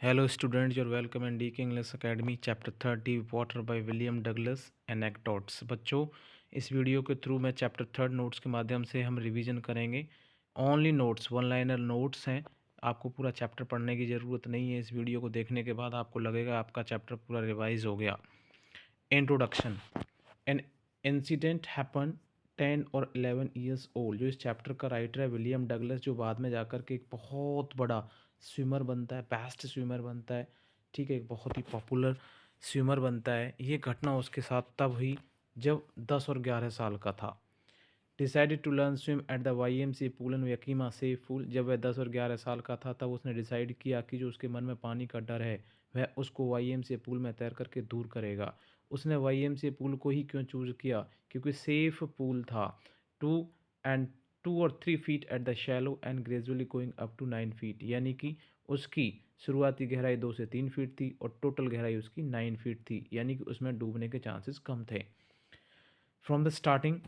Hello students, you're welcome in DK English Academy Chapter 30 Water by William Douglas Anecdotes। बच्चों, इस video के through मैं chapter third notes के माध्यम से हम रिवीजन करेंगे। Only notes, one liner notes हैं। आपको पूरा चैप्टर पढ़ने की ज़रूरत नहीं है। इस वीडियो को देखने के बाद आपको लगेगा आपका चैप्टर पूरा रिवाइज हो गया। इंट्रोडक्शन। एन इंसिडेंट हैपन 10 और 11 ईयर्स ओल्ड। जो इस चैप्टर का राइटर है विलियम डगलस, जो बाद में जाकर के एक बहुत बड़ा स्विमर बनता है, बेस्ट स्विमर बनता है, ठीक है, एक बहुत ही पॉपुलर स्विमर बनता है। ये घटना उसके साथ तब हुई जब 10 और 11 साल का था। Decided to learn swim at the YMCA pool in Yakima safe pool. जब वह 10 और 11 साल का था तब उसने डिसाइड किया कि जो उसके मन में पानी का डर है वह उसको YMCA पूल में तैर करके दूर करेगा। उसने YMCA पूल को ही क्यों चूज किया? क्योंकि सेफ पूल था। टू एंड 2 और 3 feet at the shallow end gradually going up to 9 feet, यानी कि उसकी शुरुआती गहराई 2 से 3 फीट थी और टोटल गहराई उसकी 9 फीट थी, यानी कि उसमें डूबने के चांसेस कम थे। From the starting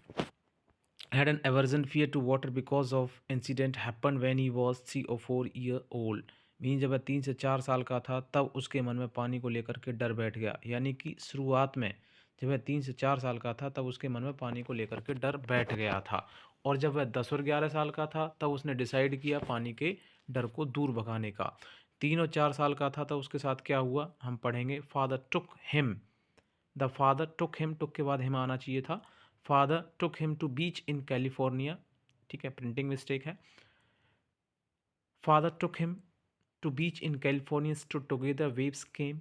had an aversion fear to water because of incident happened when he was 3 or 4 year old। Mean जब वह 3 से 4 साल का था तब उसके मन में पानी को लेकर के डर बैठ गया, यानी कि शुरुआत में जब वह 3 से 4 साल का था तब उसके मन में पानी को लेकर के डर बैठ गया था। और जब वह 10 और 11 साल का था तब उसने डिसाइड किया पानी के डर को दूर भगाने का। 3 और 4 साल का था तब उसके साथ क्या हुआ हम पढ़ेंगे। Father took him, the father took him, took के बाद हिम आना चाहिए था। Father took him to beach in California, ठीक है, प्रिंटिंग मिस्टेक है। Father took him to beach in California, stood together, waves came,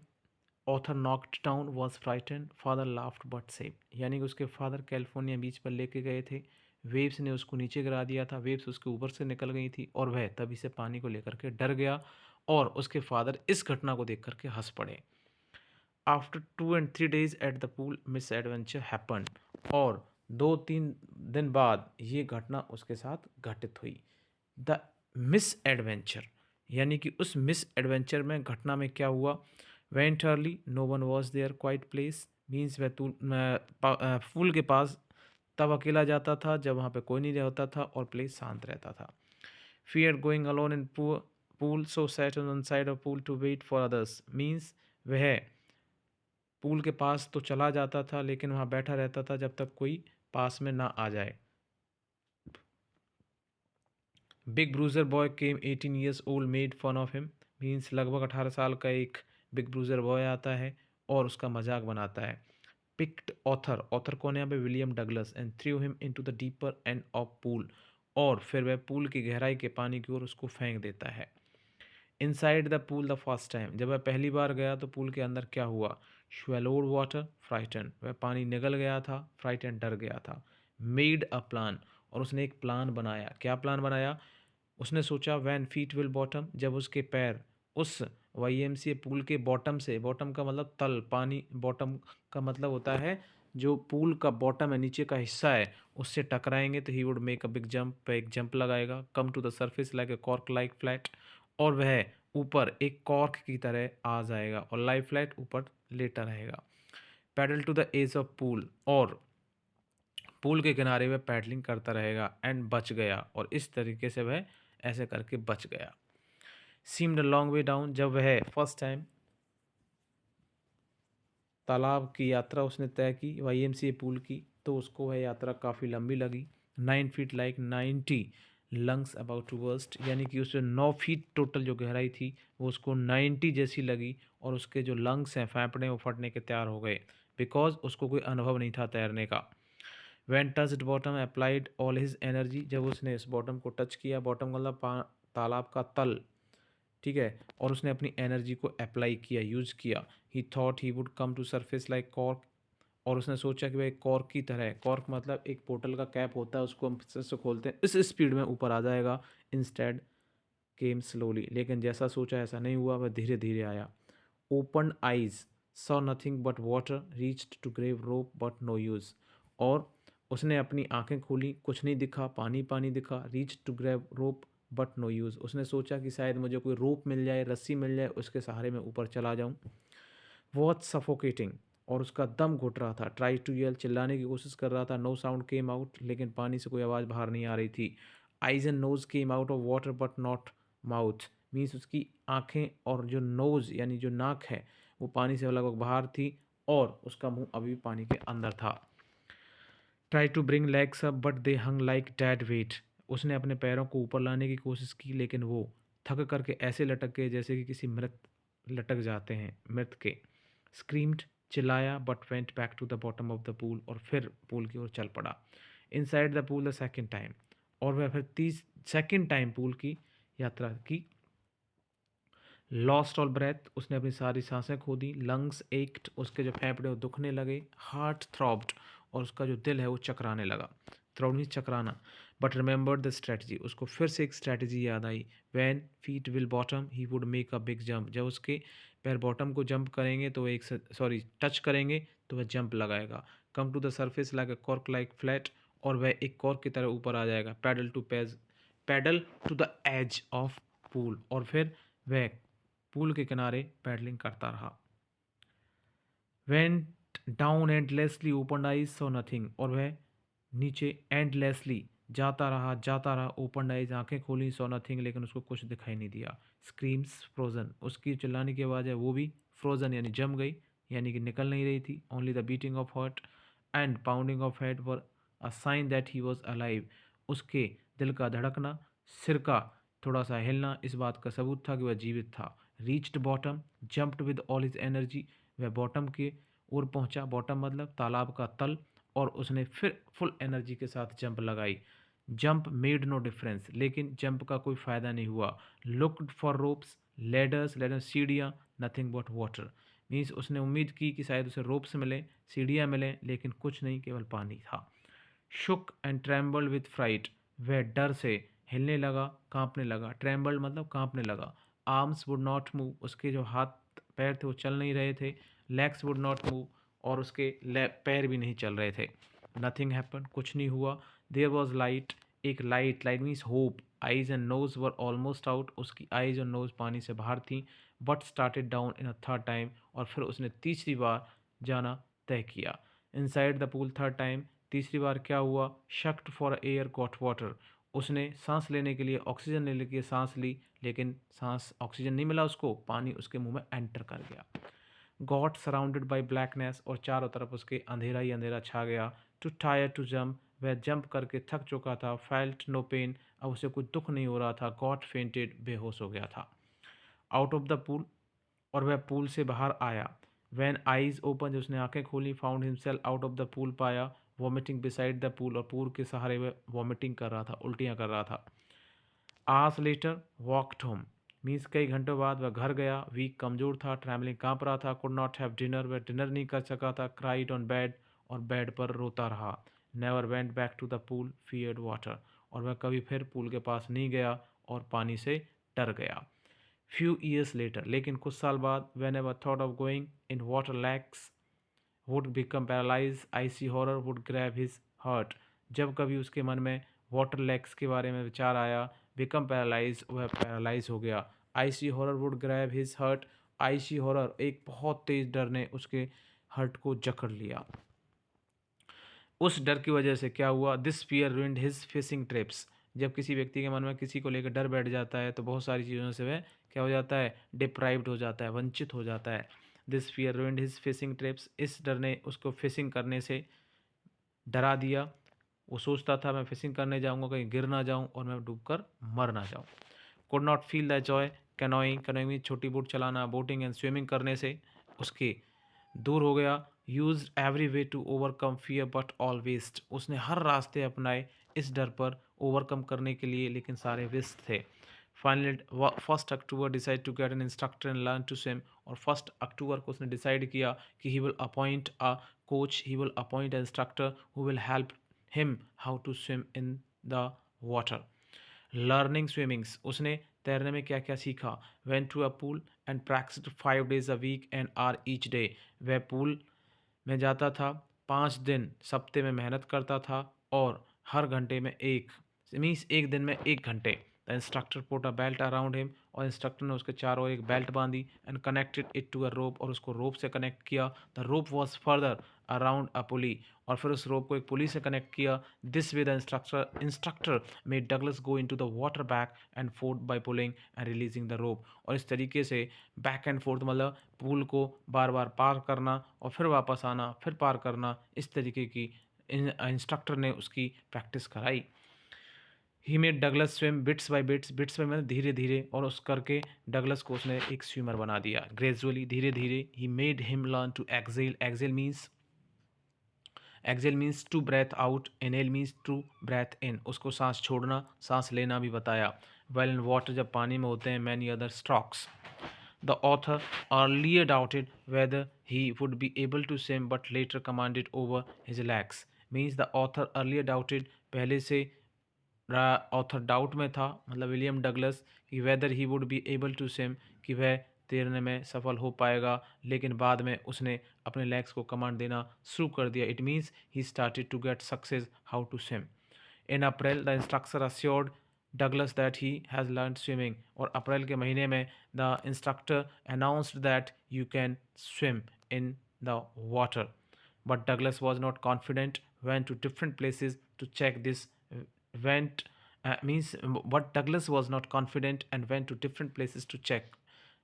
author knocked down, was frightened, father laughed but safe। यानी कि उसके फादर कैलिफोर्निया बीच पर लेके गए थे, वेव्स ने उसको नीचे गिरा दिया था, वेव्स उसके ऊपर से निकल गई थी और वह तभी से पानी को लेकर के डर गया और उसके फादर इस घटना को देख करके हंस पड़े। After 2 and 3 days at the pool miss adventure happen. और 2-3 दिन बाद ये घटना उसके साथ घटित हुई। द मिस एडवेंचर, यानी कि उस मिस एडवेंचर में घटना में क्या हुआ। Went early, no one was there, quiet place, means वह पूल के पास तब अकेला जाता था जब वहाँ पे कोई नहीं होता था और प्लेस शांत रहता था। Fear going alone in pool, so sat on side of pool to wait for others, means वह पूल के पास तो चला जाता था लेकिन वहाँ बैठा रहता था जब तक कोई पास में ना आ जाए। Big bruiser boy came 18 years old made fun of him, means लगभग 18 साल का एक बिग ब्रूजर बॉय आता है और उसका मजाक बनाता है। पिक्ड ऑथर, ऑथर कौन है यहाँ पे? William Douglas. And through him into the deeper end of pool, और फिर वह पूल की गहराई के पानी की ओर उसको फेंक देता है। Inside the pool the first time, जब वह पहली बार गया तो पूल के अंदर क्या हुआ। श्वेलोड वाटर, फ्राइटन, वह पानी निगल गया था, फ्राइटन, डर गया था। मेड अ प्लान, और उसने एक प्लान बनाया। क्या प्लान बनाया? उसने सोचा वैन फीट विल बॉटम, जब उसके पैर उस YMCA पूल के बॉटम से, बॉटम का मतलब तल, पानी, बॉटम का मतलब होता है जो पूल का बॉटम है, नीचे का हिस्सा है, उससे टकराएंगे तो ही would make a big jump, एक जंप लगाएगा। Come to the surface like a cork like flat, और वह ऊपर एक कॉर्क की तरह आ जाएगा और लाइक फ्लैट ऊपर लेटा रहेगा। Paddle to the edge of pool, और पूल के किनारे वह पैडलिंग करता रहेगा। एंड बच गया, और इस तरीके से वह ऐसे करके बच गया। Seemed a long way down, जब वह फर्स्ट टाइम तालाब की यात्रा उसने तय की YMCA पूल की, तो उसको वह यात्रा काफ़ी लंबी लगी। 9 feet like 90 lungs about to burst, यानी कि उसमें 9 फीट टोटल जो गहराई थी वो उसको 90 जैसी लगी और उसके जो लंग्स हैं, फेफड़े, वो फटने के तैयार हो गए, बिकॉज उसको कोई अनुभव नहीं था तैरने का। When touched bottom applied all his energy, जब उसने इस बॉटम को टच किया, बॉटम मतलब तालाब का तल, ठीक है, और उसने अपनी एनर्जी को अप्लाई किया, यूज़ किया। He thought he would come to surface like cork, और उसने सोचा कि वह एक कॉर्क की तरह है। कॉर्क मतलब एक बोतल का कैप होता है, उसको हम से खोलते हैं, इस स्पीड में ऊपर आ जाएगा। इंस्टेड केम स्लोली, लेकिन जैसा सोचा ऐसा नहीं हुआ, वह धीरे धीरे आया। Open eyes, saw nothing but water, reached to grab rope but no use, और उसने अपनी आंखें खोली, कुछ नहीं दिखा, पानी पानी दिखा। Reach to grab rope but no use, उसने सोचा कि शायद मुझे कोई रोप मिल जाए, रस्सी मिल जाए, उसके सहारे में ऊपर चला जाऊं। वॉच सफोकेटिंग, और उसका दम घुट रहा था। ट्राई टू येल, चिल्लाने की कोशिश कर रहा था। नो साउंड केम आउट, लेकिन पानी से कोई आवाज़ बाहर नहीं आ रही थी। Eyes and nose came out of water but not mouth, means उसकी आँखें और जो नोज़ यानी जो नाक है वो पानी से लगभग बाहर थी और उसका मुंह अभी भी पानी के अंदर था। Try to bring legs up but they hung like dead weight. उसने अपने पैरों को ऊपर लाने की कोशिश की लेकिन वो थक करके ऐसे लटक गए जैसे कि किसी मृत लटक जाते हैं मृत के। स्क्रीम्ड, चिल्लाया but went back to the bottom of the pool और फिर पूल की ओर चल पड़ा। Inside the pool the second time, और वह फिर सेकेंड टाइम पूल की यात्रा की। लॉस्ट ऑल ब्रेथ, उसने अपनी सारी सांसें खो दी। लंग्स एक्ट, उसके जो फेफड़े वो दुखने लगे। हार्ट थ्रॉब्ड, और उसका जो दिल है वो चकराने लगा। थ्रॉब नहीं, चकराना। बट रिमेंबर्ड द स्ट्रेटजी, उसको फिर से एक स्ट्रेटजी याद आई। When feet will bottom he would make a big jump, जब उसके पैर बॉटम को जंप करेंगे तो एक टच करेंगे तो वह जंप लगाएगा। Come to the surface like a cork like flat, और वह एक कॉर्क की तरह ऊपर आ जाएगा। Paddle to the edge of pool, और फिर वह पूल के किनारे पैडलिंग करता रहा। Went down endlessly, open eyes saw nothing, और वह नीचे एंडलेसली जाता रहा। ओपन आइज, आंखें खोली। सो नथिंग, लेकिन उसको कुछ दिखाई नहीं दिया। स्क्रीम्स फ्रोजन, उसकी चिल्लाने की आवाज़ है वो भी फ्रोजन यानी जम गई, यानी कि निकल नहीं रही थी। Only the beating of heart and pounding of head were a sign that he was alive. उसके दिल का धड़कना, सिर का थोड़ा सा हिलना इस बात का सबूत था कि वह जीवित था। Reached bottom, jumped with all his energy, वह बॉटम की ओर पहुंचा। बॉटम मतलब तालाब का तल, और उसने फिर फुल एनर्जी के साथ जंप लगाई। जंप मेड नो डिफरेंस, लेकिन जंप का कोई फ़ायदा नहीं हुआ। लुक्ड फॉर रोप्स, लेडर्स सीढ़ियाँ, नथिंग बट वाटर। मीन्स उसने उम्मीद की कि शायद उसे रोप्स मिले, सीढ़ियाँ मिलें, लेकिन कुछ नहीं, केवल पानी था। शुक एंड ट्रैम्बल्ड विथ फ्राइट, वह डर से हिलने लगा, कांपने लगा। ट्रैम्बल्ड मतलब कांपने लगा। आर्म्स वुड नॉट मूव, उसके जो हाथ पैर थे वो चल नहीं रहे थे। लेग्स वुड नॉट मूव, और उसके पैर भी नहीं चल रहे थे। नथिंग हैपन, कुछ नहीं हुआ। देयर वॉज लाइट, एक light means hope. Eyes and nose were almost out, उसकी आइज और नोज पानी से बाहर थी। But started down in a third time, और फिर उसने तीसरी बार जाना तय किया। Inside the pool third time, तीसरी बार क्या हुआ? Sucked for air got water, उसने सांस लेने के लिए ऑक्सीजन लेने के लिए सांस ली, लेकिन सांस ऑक्सीजन नहीं मिला उसको, पानी उसके मुंह में एंटर कर गया। गॉट सराउंडेड बाई ब्लैकनेस, और चारों तरफ उसके अंधेरा ही अंधेरा छा गया। टू टायर टू जंप, वह जंप करके थक चुका था। फेल्ट नो पेन, अब उसे कोई दुख नहीं हो रहा था। गॉट फेंटेड, बेहोश हो गया था। आउट ऑफ द पूल, और वह पूल से बाहर आया। वैन आइज ओपन, जब उसने आंखें खोली, found himself out of the pool, पाया वॉमिटिंग बिसाइड द पूल, और पूल के सहारे वह वॉमिटिंग कर रहा था, उल्टियाँ कर रहा था। Hours later walked home, means कई घंटों बाद वह घर गया। वीक, कमज़ोर था। ट्रैवलिंग, काँप रहा था। कुड नॉट हैव डिनर, वह डिनर नहीं कर सका था। क्राइड ऑन बेड, और बेड पर रोता रहा। Never went back to the pool, feared water, और वह कभी फिर पूल के पास नहीं गया और पानी से डर गया। फ्यू ईयर्स लेटर, लेकिन कुछ साल बाद, when ever thought of going in water lakhs would become paralyse, IC horror would grab his heart, जब कभी उसके मन में वाटर लैक्स के बारे में विचार आया, बिकम पैरालाइज, वह पैरालाइज हो गया। Icy horror would grab his heart, icy horror एक बहुत तेज डर ने उसके हर्ट को जकड़ लिया। उस डर की वजह से क्या हुआ? This fear ruined his fishing trips, जब किसी व्यक्ति के मन में किसी को लेकर डर बैठ जाता है तो बहुत सारी चीज़ों से वह क्या हो जाता है? डिप्राइव्ड हो जाता है, वंचित हो जाता है। This fear ruined his fishing trips, इस डर ने उसको फिशिंग करने से डरा दिया। वो सोचता था मैं फिशिंग करने जाऊंगा, कहीं गिर ना जाऊं और मैं डूबकर मर ना जाऊं। Could not feel the Joy, canoeing में छोटी बोट चलाना, बोटिंग एंड स्विमिंग करने से उसके दूर हो गया। Use every way to overcome fear but all waste, उसने हर रास्ते अपनाए इस डर पर ओवरकम करने के लिए, लेकिन सारे वेस्ट थे। Finally 1 October decide to get an instructor and learn to swim, और 1 अक्टूबर को उसने डिसाइड किया कि he will appoint a coach, he will appoint an instructor who will help him how to swim in the water. Learning swimmings, उसने तैरने में क्या क्या सीखा। Went to a pool and practised 5 days a week and or each day, वह पूल में जाता था, 5 दिन सप्ते में मेहनत करता था, और हर घंटे में मीन्स एक दिन में 1 घंटे। The instructor put a belt around him, और इंस्ट्रक्टर ने उसके चारों ओर एक बेल्ट बांधी, and connected it to a rope, और उसको रोप से कनेक्ट किया। The rope was further around a pulley, और फिर उस रोप को एक पुली से कनेक्ट किया। This way the instructor made Douglas go into the water back and forth by pulling and releasing the rope. और इस तरीके से बैक एंड फोर्थ मतलब पूल को बार बार पार करना और फिर वापस आना, फिर पार करना, इस तरीके की इंस्ट्रक्टर ने उसकी प्रैक्टिस कराई। He made Douglas swim bits by bits, bits by मतलब धीरे धीरे, और उस करके डगलस को उसने एक स्विमर बना दिया। ग्रेजुअली धीरे धीरे he made him learn to exhale, exhale means to breathe out, inhale means to breathe in, उसको सांस छोड़ना सांस लेना भी बताया। वेल इन वाटर जब पानी में होते हैं, many other strokes. The author earlier doubted whether he would be able to swim but later commanded over his legs. Means the author earlier doubted, पहले से ऑथर डाउट में था, मतलब विलियम डगलस, कि whether he would be able to swim, कि वह तैरने में सफल हो पाएगा, लेकिन बाद में उसने अपने लेग्स को कमांड देना शुरू कर दिया। It means he started to get success how to swim. In April the instructor assured Douglas that he has learn swimming, और अप्रैल के महीने में the instructor announced that you can swim in the water, but Douglas was not confident, went to different places to check this, went means but Douglas was not confident and went to different places to check.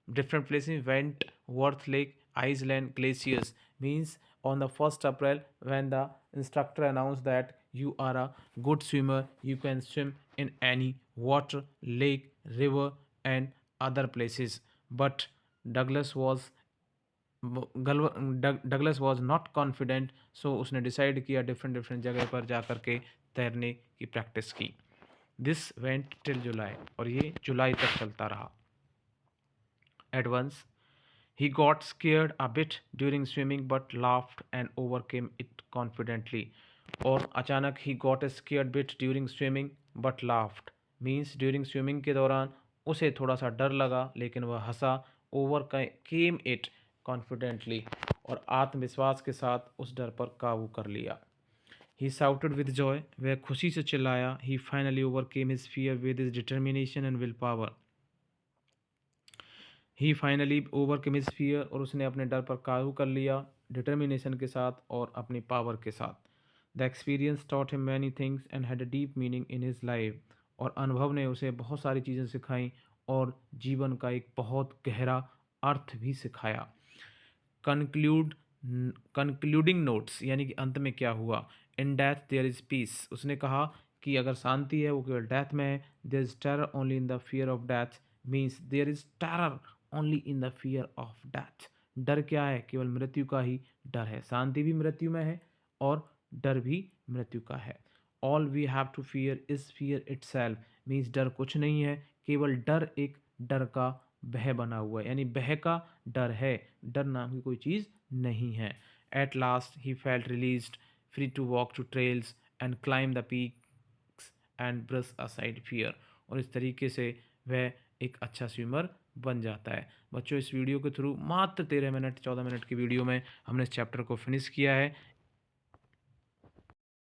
Different places went Worth Lake, Iceland glaciers, means on the 1st April when the instructor announced that you are a good swimmer, you can swim in any water, lake, river and other places, but Douglas was Douglas was not confident, so उसने decide किया different different जगह पर जा कर के तैरने की practice की। दिस वेंट टिल जुलाई, और ये जुलाई तक चलता रहा। At once he got scared a bit during swimming but laughed and overcame it confidently, और अचानक ही got a scared bit during swimming but laughed, means during swimming के दौरान उसे थोड़ा सा डर लगा, लेकिन वह हंसा, ओवर केम इट कॉन्फिडेंटली, और आत्मविश्वास के साथ उस डर पर काबू कर लिया। ही साउटेड विद जॉय, वह खुशी से चिल्लाया। He finally overcame his fear with his determination and willpower, he finally overcame his fear, और उसने अपने डर पर काबू कर लिया डिटर्मिनेशन के साथ और अपनी पावर के साथ। The experience taught him many things and had a deep meaning in his life, और अनुभव ने उसे बहुत सारी चीज़ें सिखाई और जीवन का एक बहुत गहरा अर्थ भी सिखाया। कंक्लूड कंक्लूडिंग नोट्स, यानी कि अंत में क्या हुआ। In death there is peace, उसने कहा कि अगर शांति है वो केवल डेथ में है। There is terror only in the fear of death, means there is terror only in the fear of death. डर क्या है? केवल मृत्यु का ही डर है। शांति भी मृत्यु में है और डर भी मृत्यु का है। All we have to fear is fear itself, means डर कुछ नहीं है, केवल डर एक डर का भय बना हुआ है, यानी भय का डर है, डर नाम की कोई चीज़ नहीं है। At last he felt released, free to walk to trails and climb the peaks and brush aside fear, और इस तरीके से वह एक अच्छा स्विमर बन जाता है। बच्चों, इस वीडियो के थ्रू मात्र 13 मिनट 14 मिनट की वीडियो में हमने इस चैप्टर को फिनिश किया है।